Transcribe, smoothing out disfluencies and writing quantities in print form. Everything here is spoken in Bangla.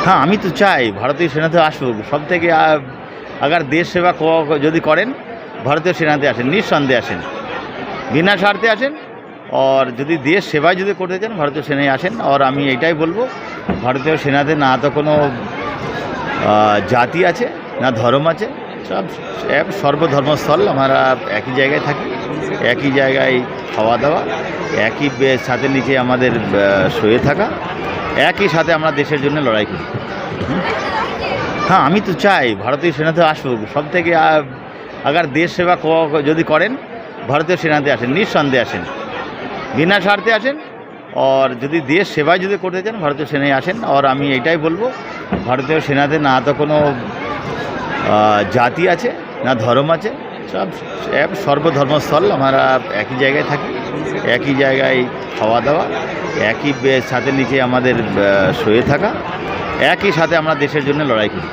হ্যাঁ, আমি তো চাই ভারতীয় সেনাতে আসুক। সবথেকে अगर देश सेवा যদি করেন ভারতীয় সেনাতে আসেন, নিঃসন্দেহে আসেন, বিনা স্বার্থে আসেন। और যদি দেশ সেবাই যদি করতে চান ভারতীয় সেনায় আসেন। और আমি এটাই বলবো, ভারতীয় সেনাতে না তো কোনো জাতি আছে না ধর্ম আছে, সব এক সর্বধর্মস্থল। আমরা একই জায়গায় থাকি, একই জায়গায় খাওয়া দাওয়া, একই ছাদের নিচে আমাদের শুয়ে থাকা, একই সাথে আমরা দেশের জন্য লড়াই করি। হ্যাঁ, আমি তো চাই ভারতীয় সেনাতে আসুক। সবথেকে अगर देश सेवा যদি করেন ভারতীয় সেনাতে আসেন, নিঃসন্দেহে আসেন, বিনা স্বার্থে আসেন। और যদি দেশ সেবাই যদি করতে চান ভারতীয় সেনায় আসেন। और আমি এটাই বলবো, ভারতীয় সেনাতে না তো কোনো জাতি আছে না ধর্ম আছে, সব এক সর্বধর্মস্থল। আমরা একই জায়গায় থাকি, একই জায়গায় খাওয়া দাওয়া, একই ছাদের নিচে আমাদের শুয়ে থাকা, একই সাথে আমরা দেশের জন্য লড়াই করি।